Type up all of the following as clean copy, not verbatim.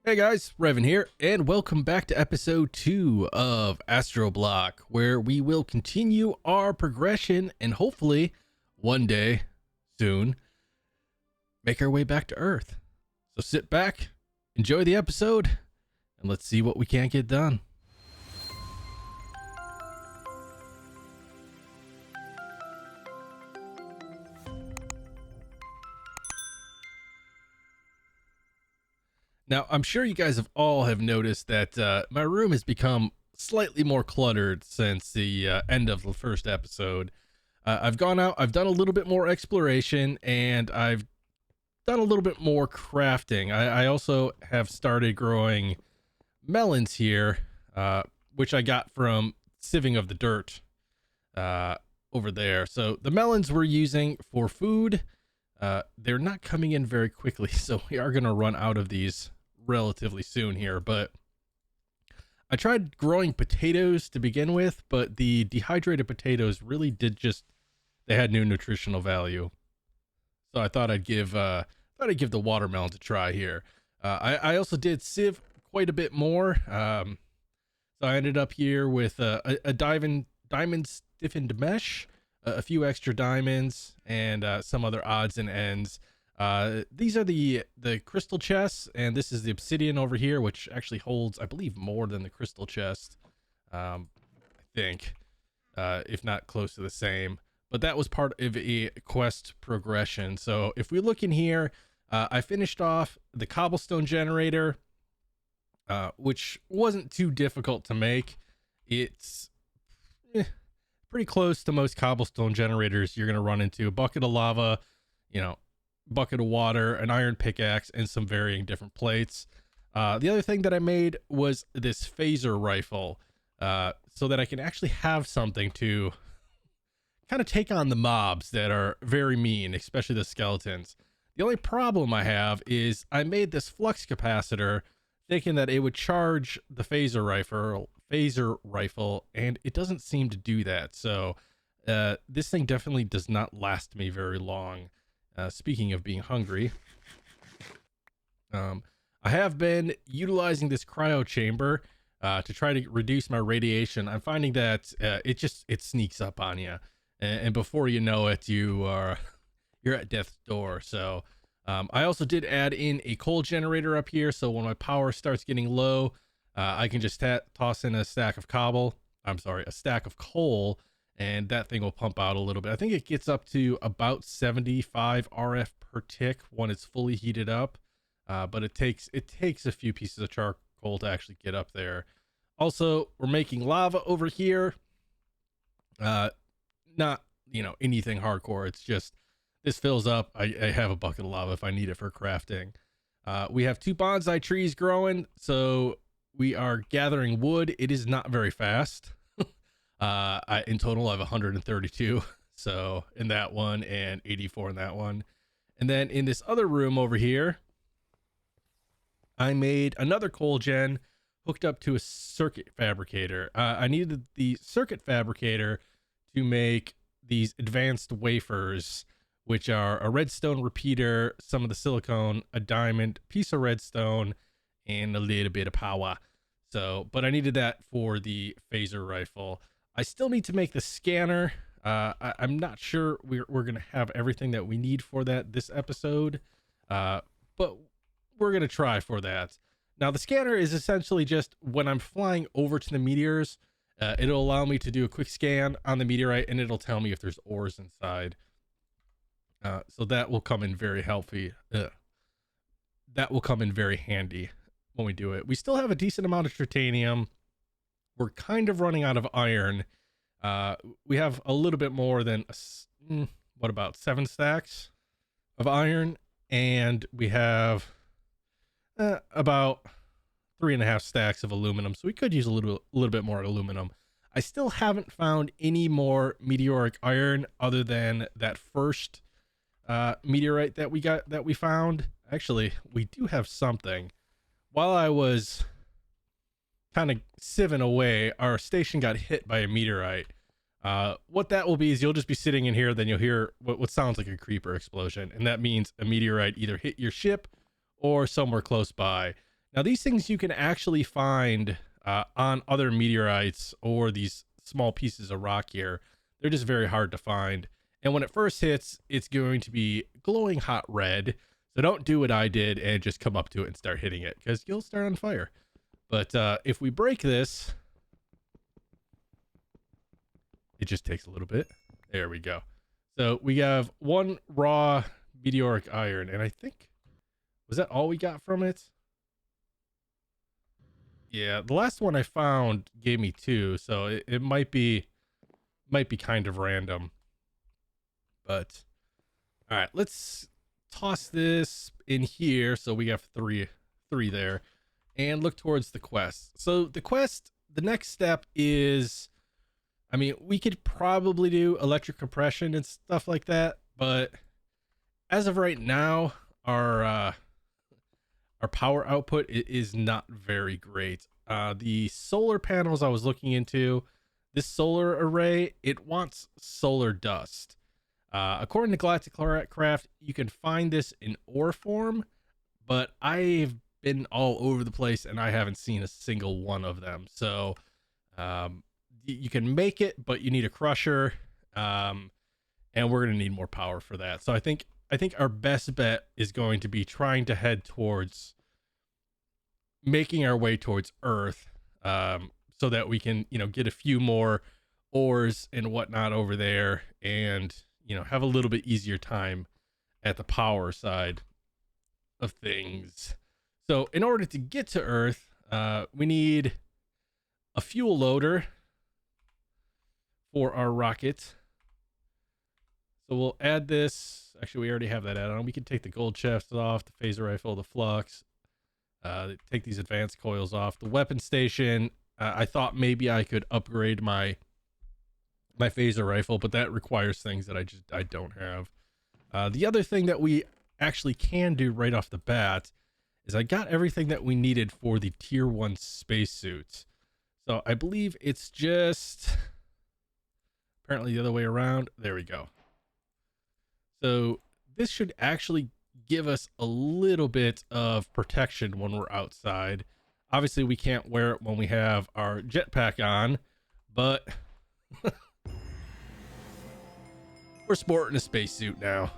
Hey guys, Revan here, and welcome back to episode 2 of AstroBlock, where we will continue our progression and hopefully, one day, soon, make our way back to Earth. So sit back, enjoy the episode, and let's see what we can't get done. Now, I'm sure you guys have noticed that my room has become slightly more cluttered since the end of the first episode. I've gone out, I've done a little bit more exploration, and I've done a little bit more crafting. I also have started growing melons here, which I got from sieving of the dirt over there. So the melons we're using for food, they're not coming in very quickly, so we are going to run out of these relatively soon here. But I tried growing potatoes to begin with, but the dehydrated potatoes really they had no nutritional value. So I thought I'd give the watermelons a try here. I also did sieve quite a bit more. So I ended up here with a diamond stiffened mesh, a few extra diamonds, and some other odds and ends. These are the crystal chests, and this is the obsidian over here, which actually holds, I believe, more than the crystal chest. I think, if not close to the same. But that was part of a quest progression. So if we look in here, I finished off the Cobblestone Generator, which wasn't too difficult to make. It's pretty close to most cobblestone generators you're going to run into. A bucket of lava, bucket of water, an iron pickaxe, and some varying different plates. The other thing that I made was this phaser rifle, so that I can actually have something to kind of take on the mobs that are very mean, especially the skeletons. The only problem I have is I made this flux capacitor thinking that it would charge the phaser rifle, and it doesn't seem to do that. So this thing definitely does not last me very long. Speaking of being hungry, I have been utilizing this cryo chamber to try to reduce my radiation. I'm finding that it sneaks up on you, and before you know it, you're at death's door. So I also did add in a coal generator up here, so when my power starts getting low, I can just toss in a stack of coal, and that thing will pump out a little bit. I think it gets up to about 75 RF per tick when it's fully heated up, but it takes a few pieces of charcoal to actually get up there. Also, we're making lava over here. Not anything hardcore. It's just this fills up. I have a bucket of lava if I need it for crafting. We have 2 bonsai trees growing, so we are gathering wood. It is not very fast. In total, I have 132. So in that one, and 84 in that one. And then in this other room over here, I made another coal gen hooked up to a circuit fabricator. I needed the circuit fabricator to make these advanced wafers, which are a redstone repeater, some of the silicone, a diamond, piece of redstone, and a little bit of power. So, but I needed that for the phaser rifle. I still need to make the scanner. I'm not sure we're going to have everything that we need for that this episode, but we're going to try for that. Now, the scanner is essentially just when I'm flying over to the meteors, it'll allow me to do a quick scan on the meteorite, and it'll tell me if there's ores inside. So that will come in very healthy. That will come in very handy when we do it. We still have a decent amount of titanium. We're kind of running out of iron. We have a little bit more than, what about 7 stacks of iron? And we have about 3.5 stacks of aluminum. So we could use a little bit more aluminum. I still haven't found any more meteoric iron other than that first meteorite that we found. Actually, we do have something. While I was kind of sieving away, our station got hit by a meteorite. What that will be is you'll just be sitting in here, then you'll hear what sounds like a creeper explosion, and that means a meteorite either hit your ship or somewhere close by. Now, these things you can actually find on other meteorites or these small pieces of rock here. They're just very hard to find. And when it first hits, it's going to be glowing hot red. So don't do what I did and just come up to it and start hitting it, because you'll start on fire. But if we break this, it just takes a little bit. There we go. So we have one raw meteoric iron, and I think, was that all we got from it? Yeah, the last one I found gave me 2, so it might be kind of random. But all right, let's toss this in here so we have three there, and look towards the quest. So the next step is, I mean, we could probably do electric compression and stuff like that, but as of right now, our power output is not very great. The solar panels I was looking into, this solar array, it wants solar dust. According to Galactic Craft, you can find this in ore form, but I've been all over the place and I haven't seen a single one of them. So you can make it, but you need a crusher, and we're going to need more power for that. So I think our best bet is going to be trying to head towards making our way towards Earth, so that we can, get a few more ores and whatnot over there, and have a little bit easier time at the power side of things. So in order to get to Earth, we need a fuel loader for our rocket. So we'll add this. Actually, we already have that added on. We can take the gold chest off, the phaser rifle, the flux, take these advanced coils off. The weapon station, I thought maybe I could upgrade my phaser rifle, but that requires things that I don't have. The other thing that we actually can do right off the bat is I got everything that we needed for the tier 1 spacesuits. So I believe it's just apparently the other way around. There we go. So this should actually give us a little bit of protection when we're outside. Obviously, we can't wear it when we have our jetpack on, but we're sporting a spacesuit now.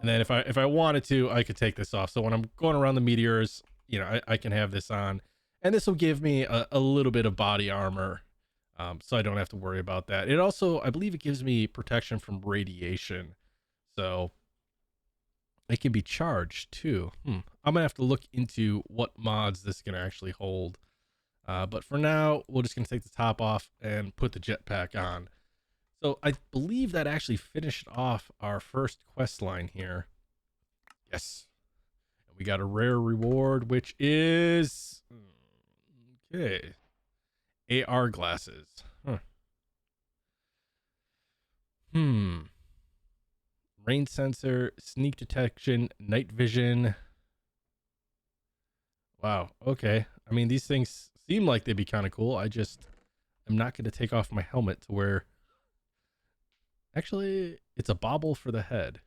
And then if I wanted to, I could take this off. So when I'm going around the meteors, I can have this on, and this will give me a little bit of body armor, so I don't have to worry about that. It also, I believe it gives me protection from radiation, so it can be charged too. I'm gonna have to look into what mods this can actually hold. But for now, we're just gonna take the top off and put the jetpack on. So I believe that actually finished off our first quest line here. Yes. We got a rare reward, which is, okay, AR glasses. Rain sensor, sneak detection, night vision. Wow. Okay. I mean, these things seem like they'd be kind of cool. I'm not going to take off my helmet to wear. Actually, it's a bobble for the head.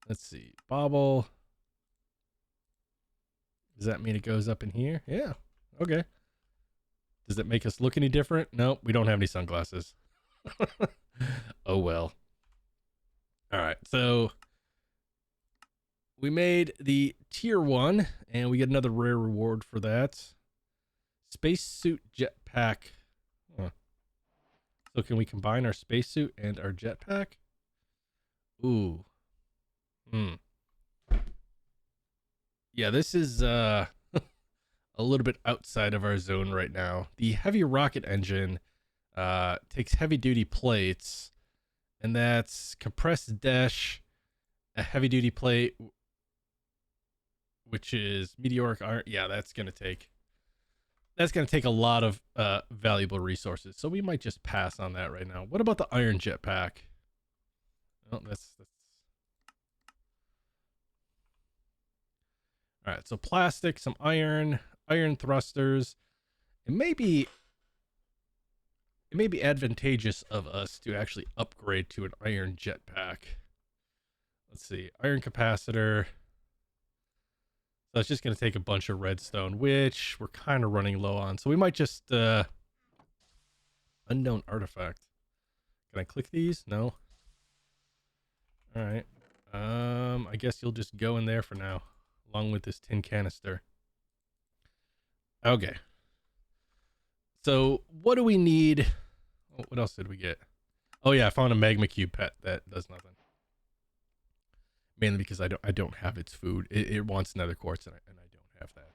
Let's see. Bobble. Does that mean it goes up in here? Yeah. Okay. Does it make us look any different? Nope. We don't have any sunglasses. Oh, well. All right. So we made the tier 1, and we get another rare reward for that. Spacesuit jetpack. So can we combine our spacesuit and our jetpack? Ooh. Yeah, this is a little bit outside of our zone right now. The heavy rocket engine takes heavy duty plates, and that's compressed dash, a heavy duty plate, which is meteoric iron. Yeah, that's gonna take a lot of valuable resources. So we might just pass on that right now. What about the iron jetpack? Oh, that's all right. So plastic, some iron thrusters. It may be advantageous of us to actually upgrade to an iron jetpack. Let's see, iron capacitor. So it's just going to take a bunch of redstone, which we're kind of running low on. So we might just unknown artifact. Can I click these? No. All right. I guess you'll just go in there for now, along with this tin canister. Okay. So what do we need? Oh, what else did we get? Oh yeah, I found a magma cube pet that does nothing. Mainly because I don't have its food. It wants nether quartz and I don't have that.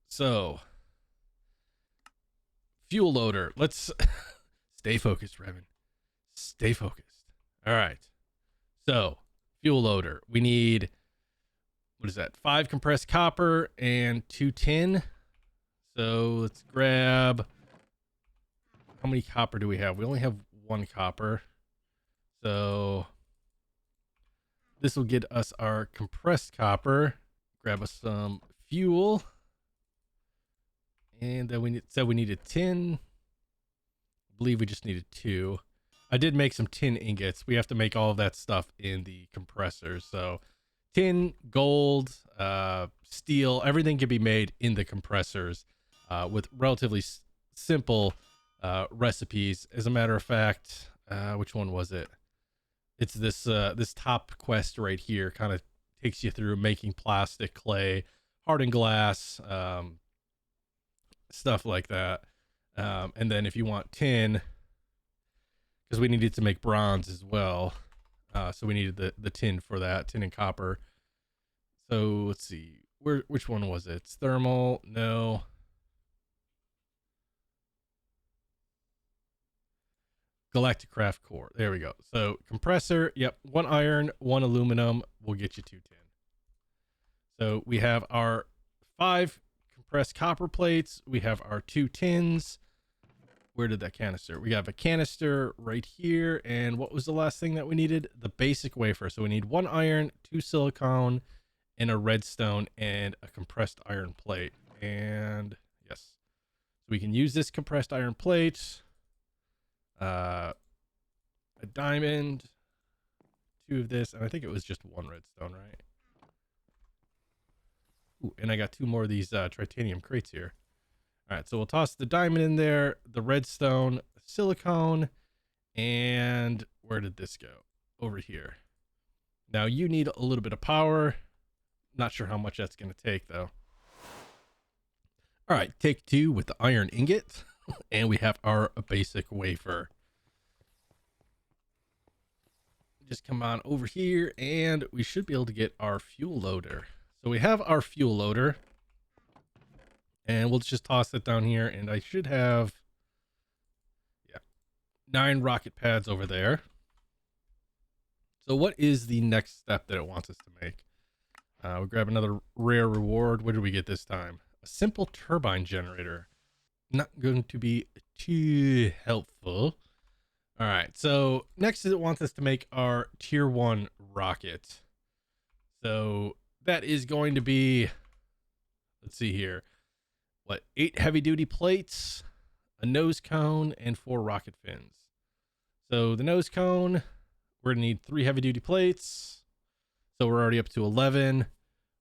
So fuel loader. Let's stay focused, Revan. Stay focused. All right. So fuel loader. We need, what is that? 5 compressed copper and 2 tin. So let's grab, how many copper do we have? We only have 1 copper. So this will get us our compressed copper. Grab us some fuel. And then we needed tin. I believe we just needed 2. I did make some tin ingots. We have to make all of that stuff in the compressors. So tin, gold, steel, everything can be made in the compressors with relatively simple recipes. As a matter of fact, which one was it? It's this this top quest right here. Kind of takes you through making plastic, clay, hardened glass, stuff like that. And then if you want tin, because we needed to make bronze as well, so we needed the tin for that, tin and copper. So let's see, which one was it? It's thermal. No. Galactic craft core. There we go. So compressor. Yep. 1 iron, 1 aluminum will get you 2 tin. So we have our 5 compressed copper plates. We have our 2 tins. Where did that canister? We have a canister right here. And what was the last thing that we needed? The basic wafer. So we need 1 iron, 2 silicone, and a redstone, and a compressed iron plate. And yes, so we can use this compressed iron plate. A diamond, 2 of this, and I think it was just 1 redstone, right? Ooh, and I got 2 more of these titanium crates here. All right, so we'll toss the diamond in there, the redstone, silicone, and where did this go? Over here. Now you need a little bit of power. Not sure how much that's going to take though. All right, take 2 with the iron ingot, and we have our basic wafer. Just come on over here and we should be able to get our fuel loader. So we have our fuel loader and we'll just toss it down here, and I should have 9 rocket pads over there. So what is the next step that it wants us to make? We'll grab another rare reward. What did we get this time? A simple turbine generator. Not going to be too helpful. All right, so next it wants us to make our tier 1 rocket. So that is going to be, let's see here, what, 8 heavy duty plates, a nose cone, and 4 rocket fins. So the nose cone, we're gonna need 3 heavy duty plates. So we're already up to 11.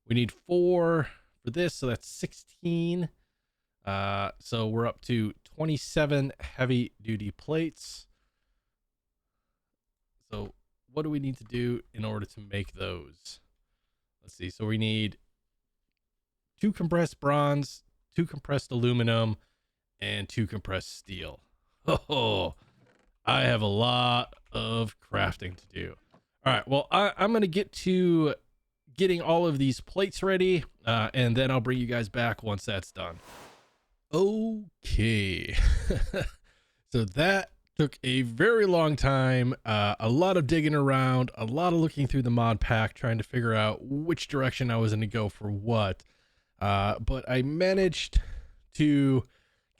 We need 4 for this, so that's 16. So we're up to 27 heavy duty plates. So what do we need to do in order to make those? Let's see. So we need 2 compressed bronze, 2 compressed aluminum, and 2 compressed steel. Oh, I have a lot of crafting to do. All right. Well, I'm going to get to getting all of these plates ready, and then I'll bring you guys back once that's done. Okay. So that took a very long time, a lot of digging around, a lot of looking through the mod pack, trying to figure out which direction I was going to go for what. But I managed to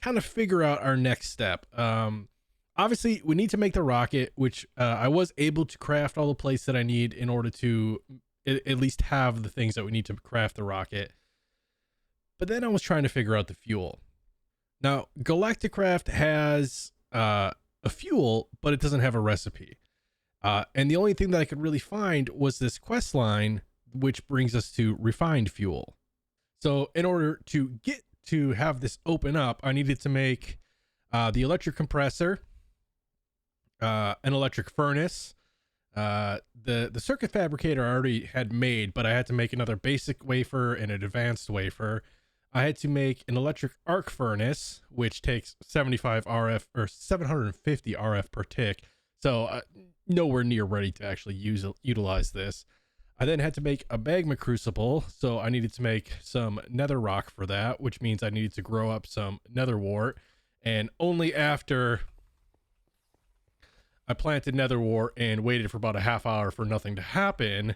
kind of figure out our next step. Obviously, we need to make the rocket, which I was able to craft all the plates that I need in order to at least have the things that we need to craft the rocket. But then I was trying to figure out the fuel. Now, Galacticraft has a fuel, but it doesn't have a recipe. And the only thing that I could really find was this quest line which brings us to refined fuel. So in order to get to have this open up, I needed to make the electric compressor, an electric furnace. The circuit fabricator I already had made, but I had to make another basic wafer and an advanced wafer. I had to make an electric arc furnace, which takes 75 RF or 750 RF per tick. So nowhere near ready to actually utilize this. I then had to make a magma crucible, so I needed to make some nether rock for that, which means I needed to grow up some nether wart. And only after I planted nether wart and waited for about a half hour for nothing to happen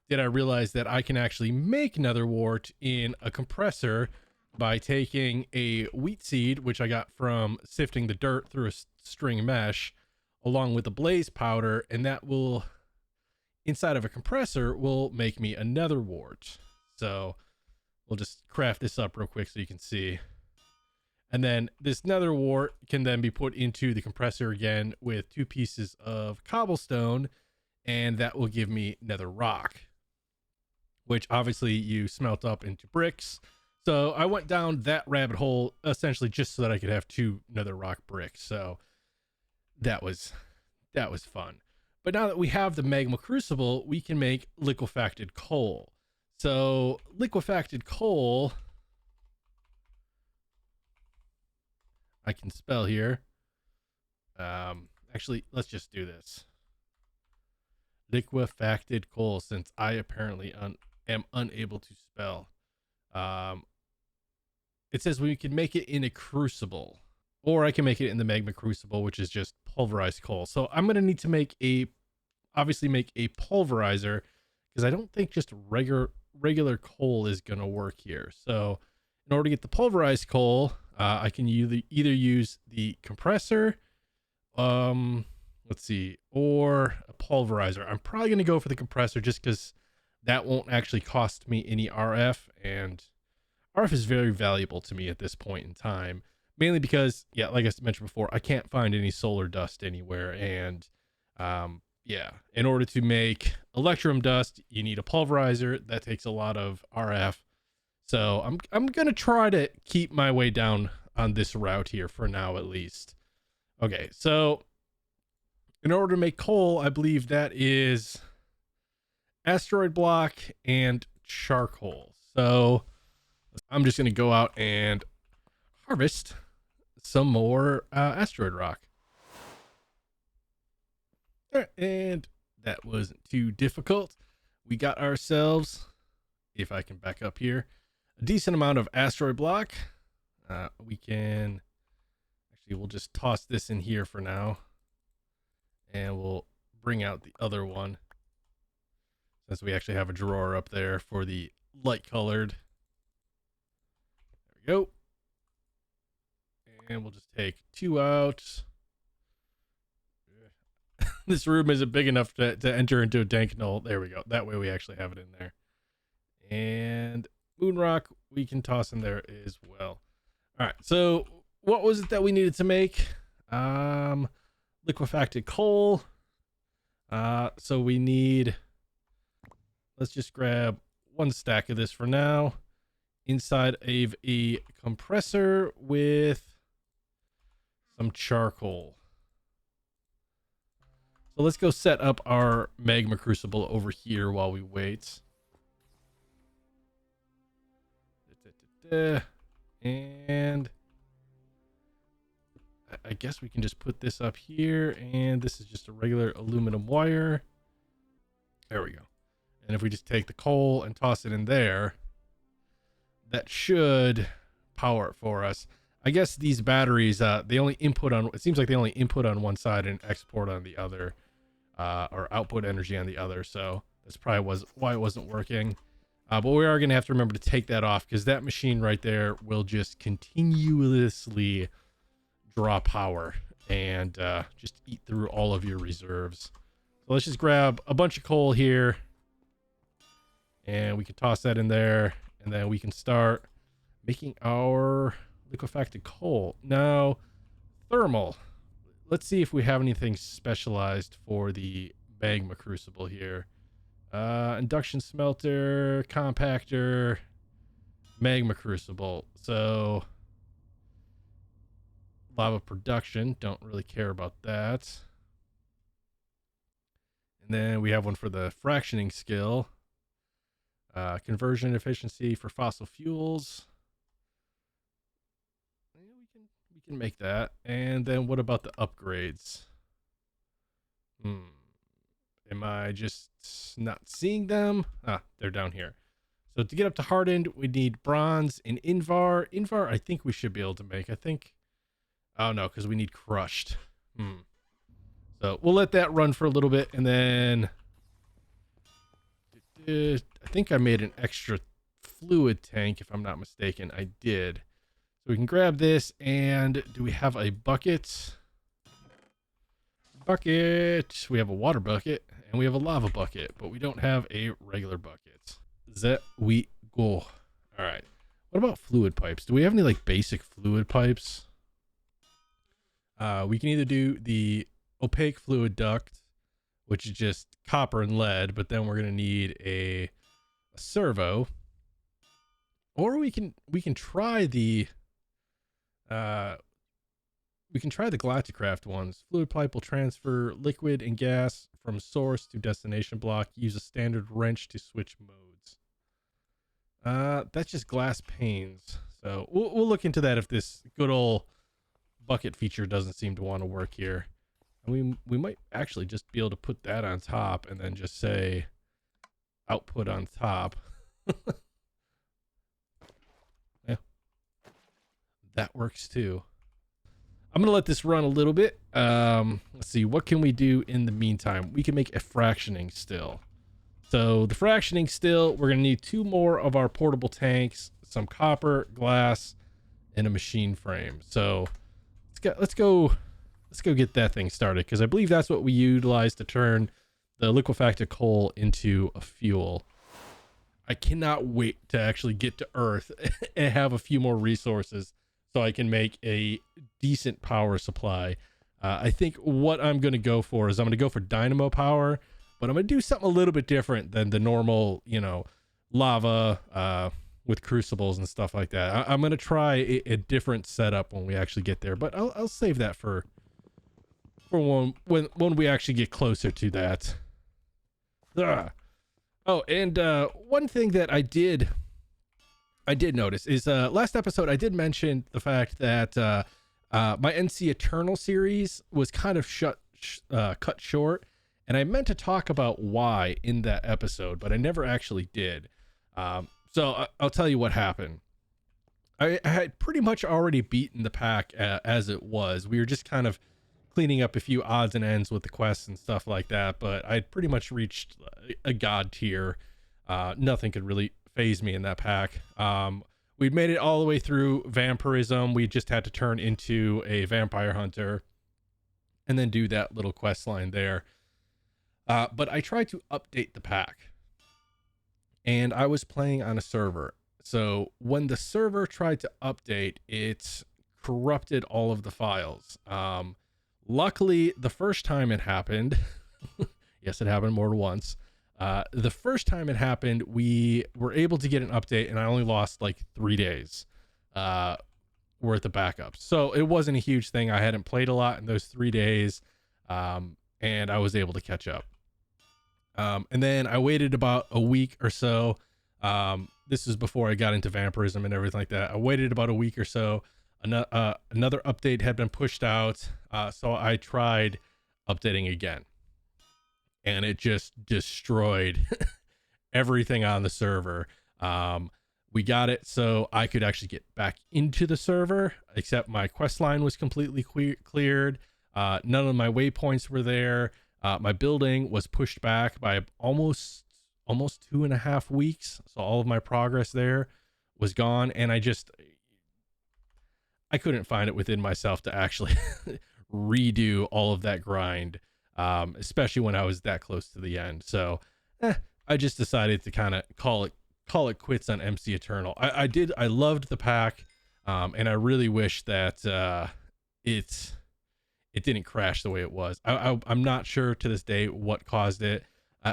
did I realize that I can actually make nether wart in a compressor by taking a wheat seed, which I got from sifting the dirt through a string mesh, along with the blaze powder, and that will, inside of a compressor, will make me a nether wart. So we'll just craft this up real quick so you can see. And then this nether wart can then be put into the compressor again with 2 pieces of cobblestone, and that will give me nether rock, which obviously you smelt up into bricks. So I went down that rabbit hole essentially just so that I could have 2 nether rock bricks. So that was fun. But now that we have the magma crucible, we can make liquefacted coal. So liquefacted coal, I can spell here. Actually, let's just do this. Liquefacted coal, since I apparently am unable to spell. It says we can make it in a crucible, or I can make it in the magma crucible, which is just pulverized coal. So I'm going to need to obviously make a pulverizer, because I don't think just regular coal is going to work here. So in order to get the pulverized coal, I can either use the compressor, let's see, or a pulverizer. I'm probably going to go for the compressor just because that won't actually cost me any RF, and RF is very valuable to me at this point in time, mainly because, yeah, like I mentioned before, I can't find any solar dust anywhere, and yeah, in order to make electrum dust, you need a pulverizer. That takes a lot of RF. So I'm going to try to keep my way down on this route here for now, at least. Okay, so in order to make coal, I believe that is asteroid block and charcoal. So I'm just going to go out and harvest some more asteroid rock. And that wasn't too difficult. We got ourselves, if I can back up here, a decent amount of asteroid block. We can actually, we'll just toss this in here for now, and we'll bring out the other one since we actually have a drawer up there for the light colored. There we go. And we'll just take 2 out. This room isn't big enough to enter into a dank null. There we go. That way we actually have it in there. And moon rock we can toss in there as well. All right, so what was it that we needed to make? Liquefacted coal. So we need, let's just grab 1 stack of this for now, inside of a compressor with some charcoal. So let's go set up our magma crucible over here while we wait. And I guess we can just put this up here, and this is just a regular aluminum wire. There we go. And if we just take the coal and toss it in there, that should power it for us. I guess these batteries, they only input on, it seems like they only input on one side and export on the other, or output energy on the other. So that's probably why it wasn't working. But we are going to have to remember to take that off, because that machine right there will just continuously draw power and just eat through all of your reserves. So let's just grab a bunch of coal here, and we can toss that in there, and then we can start making our liquefacted coal. Now, thermal. Let's see if we have anything specialized for the magma crucible here. Induction smelter, compactor, magma crucible. So lava production, don't really care about that. And then we have one for the fractioning skill. Conversion efficiency for fossil fuels. Yeah, we can make that. And then what about the upgrades? Am I just not seeing them? Ah, they're down here. So to get up to hardened, we need bronze and Invar. Invar, I think we should be able to make. I think. Oh no, because we need crushed. So we'll let that run for a little bit, and then I think I made an extra fluid tank, if I'm not mistaken. I did. So we can grab this, and do we have a bucket? Bucket. We have a water bucket, and we have a lava bucket, but we don't have a regular bucket. That we go. All right. What about fluid pipes? Do we have any like basic fluid pipes? We can either do the opaque fluid duct, which is just copper and lead, but then we're gonna need a servo, or we can try the Galacticraft ones. Fluid pipe will transfer liquid and gas from source to destination block. Use a standard wrench to switch modes. That's just glass panes. So we'll look into that if this good old bucket feature doesn't seem to want to work here. And we might actually just be able to put that on top and then just say output on top. Yeah, that works too. I'm gonna let this run a little bit. Let's see, what can we do in the meantime? We can make a fractioning still. So the fractioning still, we're gonna need 2 more of our portable tanks, some copper, glass, and a machine frame. So let's go get that thing started, because I believe that's what we utilize to turn the liquefacted coal into a fuel. I cannot wait to actually get to Earth and have a few more resources so I can make a decent power supply. I think what I'm going to go for is I'm going to go for dynamo power, but I'm going to do something a little bit different than the normal, lava with crucibles and stuff like that. I'm going to try a different setup when we actually get there, but I'll save that for when we actually get closer to that. Oh, and one thing that I did notice is last episode I did mention the fact that my NC Eternal series was kind of cut short, and I meant to talk about why in that episode, but I never actually did. So I'll tell you what happened. I had pretty much already beaten the pack as it was. We were just kind of cleaning up a few odds and ends with the quests and stuff like that, but I'd pretty much reached a god tier. Nothing could really phase me in that pack. We'd made it all the way through vampirism. We just had to turn into a vampire hunter and then do that little quest line there. But I tried to update the pack, and I was playing on a server. So when the server tried to update, it corrupted all of the files. Luckily, the first time it happened, yes, it happened more than once. The first time it happened, we were able to get an update, and I only lost like 3 days worth of backups. So it wasn't a huge thing. I hadn't played a lot in those 3 days, and I was able to catch up. And then I waited about a week or so. This is before I got into vampirism and everything like that. I waited about a week or so. Another update had been pushed out, so I tried updating again, and it just destroyed everything on the server. We got it so I could actually get back into the server, except my quest line was completely cleared. None of my waypoints were there. My building was pushed back by almost 2.5 weeks, so all of my progress there was gone, and I couldn't find it within myself to actually redo all of that grind, especially when I was that close to the end. So I just decided to kind of call it quits on MC Eternal. I loved the pack, and I really wish that it didn't crash the way it was. I'm not sure to this day what caused it.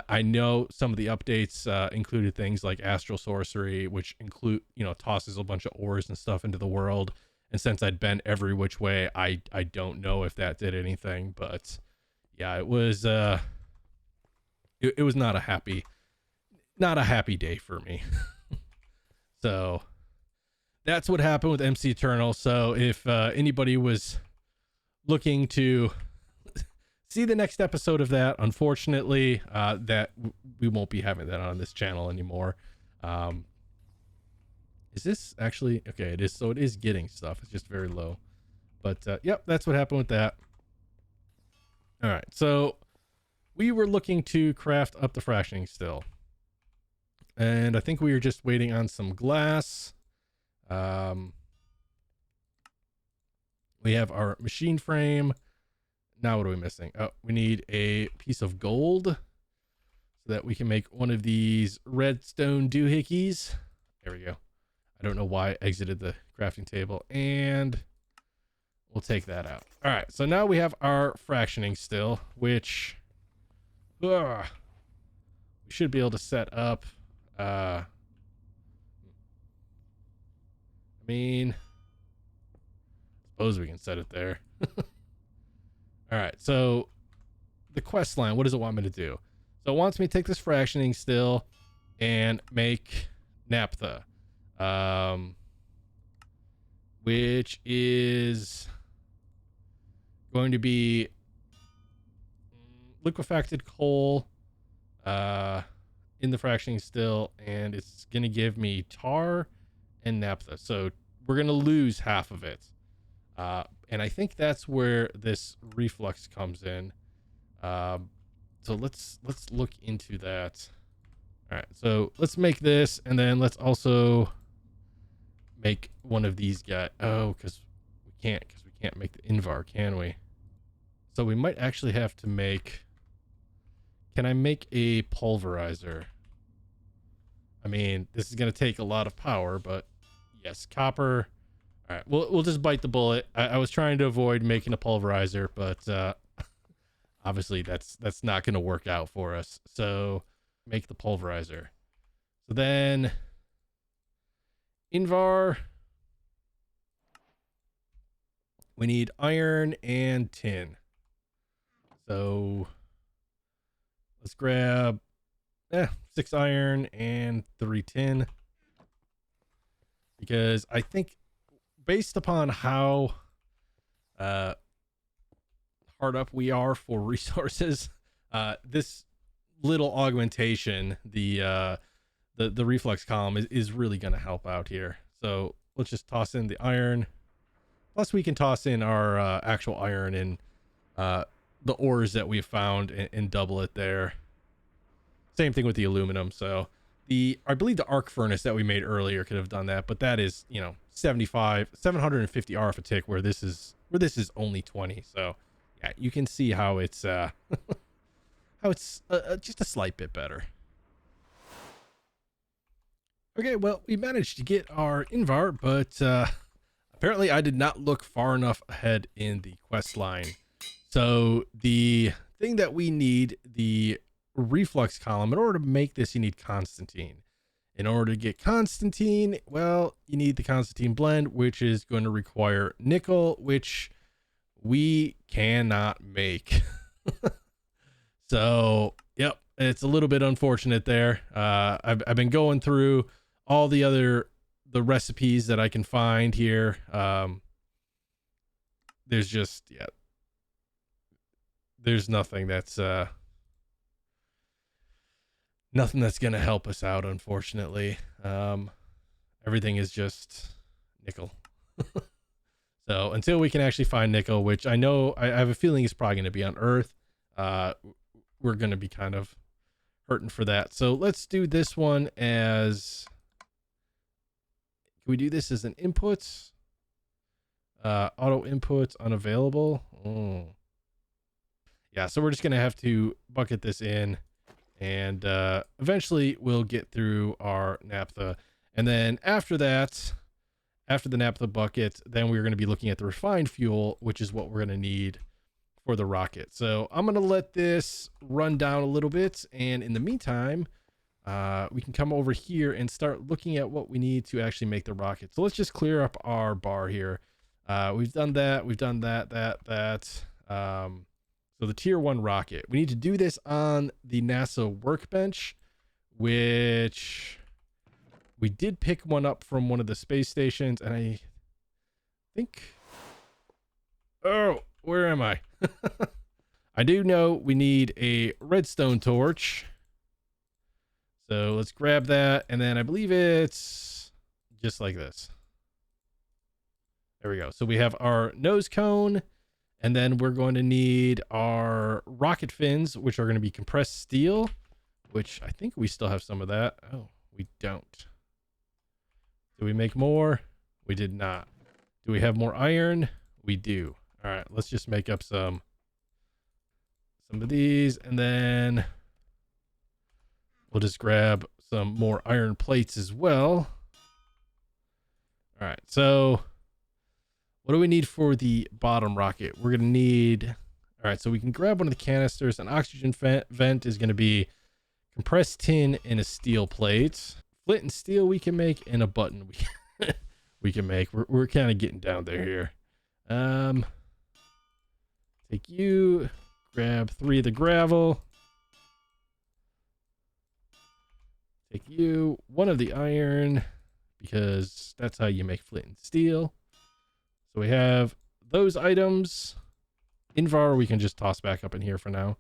I know some of the updates included things like astral sorcery, which include, tosses a bunch of ores and stuff into the world. And since I'd been every which way, I don't know if that did anything, but yeah, it was it was not a happy day for me. So that's what happened with MC Eternal. So if anybody was looking to see the next episode of that, unfortunately, that we won't be having that on this channel anymore. Is this actually okay? It is. So it is getting stuff. It's just very low. But yep, that's what happened with that. All right. So we were looking to craft up the fractioning still, and I think we were just waiting on some glass. We have our machine frame. Now what are we missing? Oh, we need a piece of gold so that we can make one of these redstone doohickeys. There we go. I don't know why I exited the crafting table, and we'll take that out. All right, so now we have our fractioning still, which we should be able to set up. I mean, suppose we can set it there. All right, so the quest line, what does it want me to do? So it wants me to take this fractioning still and make naphtha, which is going to be liquefacted coal in the fractioning still, and it's going to give me tar and naphtha. So we're going to lose half of it. And I think that's where this reflux comes in. So let's look into that. All right, so let's make this, and then let's also make one of these guys. Oh, because we can't make the Invar, can we? So we might actually have to make. Can I make a pulverizer? I mean, this is going to take a lot of power, but yes, copper. All right, we'll just bite the bullet. I was trying to avoid making a pulverizer, but obviously that's not going to work out for us. So make the pulverizer. So then Invar, we need iron and tin. So let's grab 6 iron and 3 tin, because I think based upon how hard up we are for resources, this little augmentation, the reflux column is really going to help out here. So let's just toss in the iron. Plus we can toss in our actual iron and the ores that we found and double it there. Same thing with the aluminum. So I believe the arc furnace that we made earlier could have done that, but that is, 750 RF a tick, where this is only 20. So yeah, you can see how it's how it's just a slight bit better. Okay, well, we managed to get our Invar, but apparently I did not look far enough ahead in the quest line. So the thing that we need, the reflux column, in order to make this, you need Constantine. In order to get Constantine, well, you need the Constantine blend, which is going to require nickel, which we cannot make. So, yep, it's a little bit unfortunate there. I've been going through all the recipes that I can find here. There's just, there's nothing that's going to help us out, unfortunately. Everything is just nickel. So until we can actually find nickel, which I know, I have a feeling is probably going to be on Earth, we're going to be kind of hurting for that. So let's do this one as, can we do this as an input? Auto inputs unavailable. Yeah, so we're just going to have to bucket this in, and eventually we'll get through our naphtha. And then after that, after the naphtha bucket, then we're going to be looking at the refined fuel, which is what we're going to need for the rocket. So I'm going to let this run down a little bit. And in the meantime, we can come over here and start looking at what we need to actually make the rocket. So let's just clear up our bar here. We've done that. We've done that. So the tier 1 rocket, we need to do this on the NASA workbench, which we did pick one up from one of the space stations. And I think, oh, where am I? I do know we need a redstone torch. So let's grab that. And then I believe it's just like this. There we go. So we have our nose cone, and then we're going to need our rocket fins, which are going to be compressed steel, which I think we still have some of that. Oh, we don't. Do we make more? We did not. Do we have more iron? We do. All right, let's just make up some of these, and then we'll just grab some more iron plates as well. All right, so what do we need for the bottom rocket? We're going to need, all right, so we can grab one of the canisters. An oxygen vent is going to be compressed tin and a steel plate. Flint and steel we can make, and a button we can make. We're kind of getting down there here. Take you, grab 3 of the gravel. Take you, 1 of the iron, because that's how you make flint and steel. So we have those items. Invar we can just toss back up in here for now.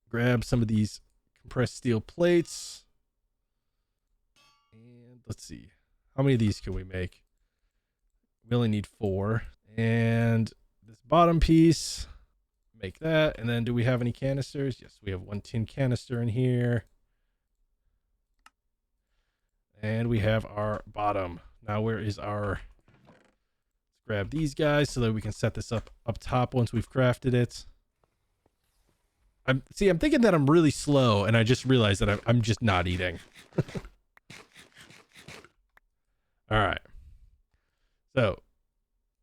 Grab some of these compressed steel plates. And let's see. How many of these can we make? We only need 4. And this bottom piece, make that. And then do we have any canisters? Yes, we have 1 tin canister in here. And we have our bottom. Now where is our... Grab these guys so that we can set this up top once we've crafted it. I'm thinking that I'm really slow, and I just realized that I'm just not eating. All right. So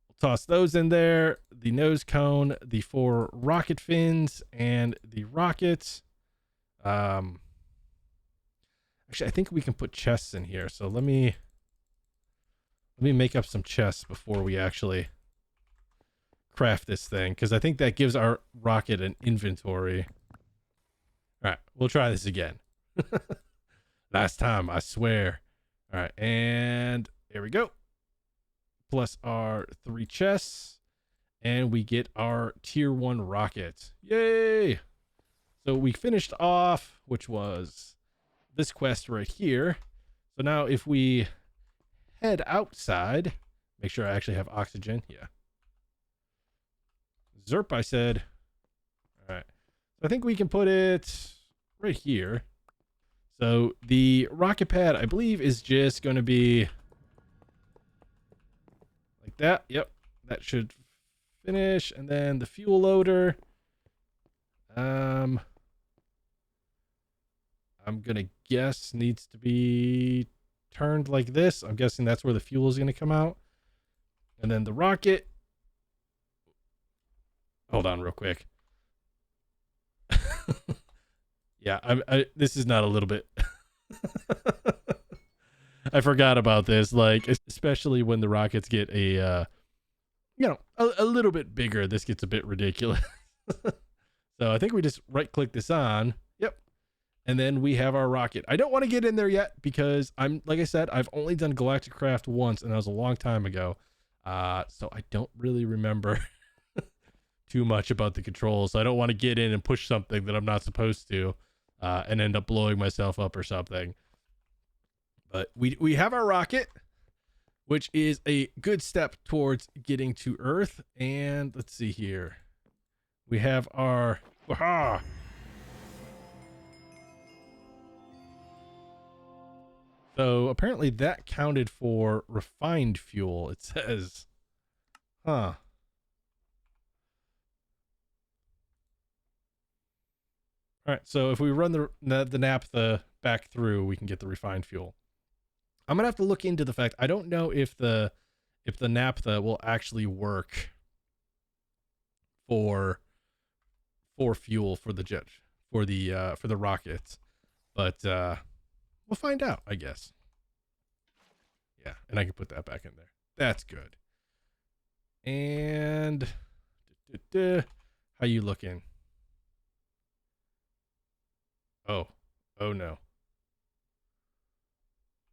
we'll toss those in there. The nose cone, the 4 rocket fins, and the rockets. Actually, I think we can put chests in here. So let me make up some chests before we actually craft this thing, because I think that gives our rocket an inventory. All right, we'll try this again. Last time, I swear. All right, and there we go. Plus our 3 chests, and we get our tier 1 rocket. Yay! So we finished off, which was this quest right here. So now if we head outside, make sure I actually have oxygen. Yeah. Zerp, I said. All right. So I think we can put it right here. So the rocket pad, I believe, is just going to be like that. Yep. That should finish. And then the fuel loader. I'm going to guess needs to be turned like this. I'm guessing that's where the fuel is going to come out. And then the rocket. Hold on real quick. Yeah, this is not a little bit. I forgot about this. Like, especially when the rockets get a little bit bigger, this gets a bit ridiculous. So I think we just right click this on. Yep. And then we have our rocket. I don't want to get in there yet because like I said, I've only done Galactic Craft once, and that was a long time ago. So I don't really remember too much about the controls. So I don't want to get in and push something that I'm not supposed to, and end up blowing myself up or something. But we have our rocket, which is a good step towards getting to Earth. And let's see here. We have our... Aha! So apparently that counted for refined fuel, it says. Huh. All right, so if we run the naphtha back through, we can get the refined fuel. I'm gonna have to look into the fact. I don't know if the naphtha will actually work for fuel for the jet for the rockets. But we'll find out, I guess. Yeah, and I can put that back in there. That's good. And how you looking? Oh no.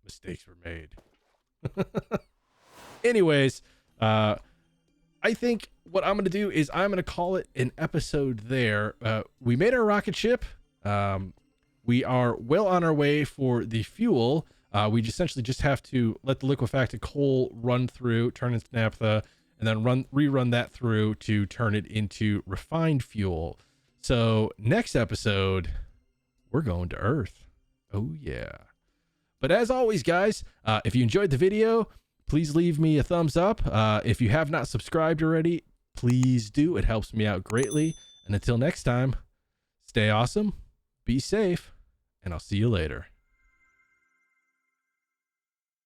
Mistakes were made. Anyways, I think what I'm going to do is I'm going to call it an episode there. We made our rocket ship. We are well on our way for the fuel. We essentially just have to let the liquefacted coal run through, turn into naphtha, and then rerun that through to turn it into refined fuel. So next episode, we're going to Earth. Oh yeah. But as always, guys, if you enjoyed the video, please leave me a thumbs up. If you have not subscribed already, please do. It helps me out greatly. And until next time, stay awesome, be safe, and I'll see you later.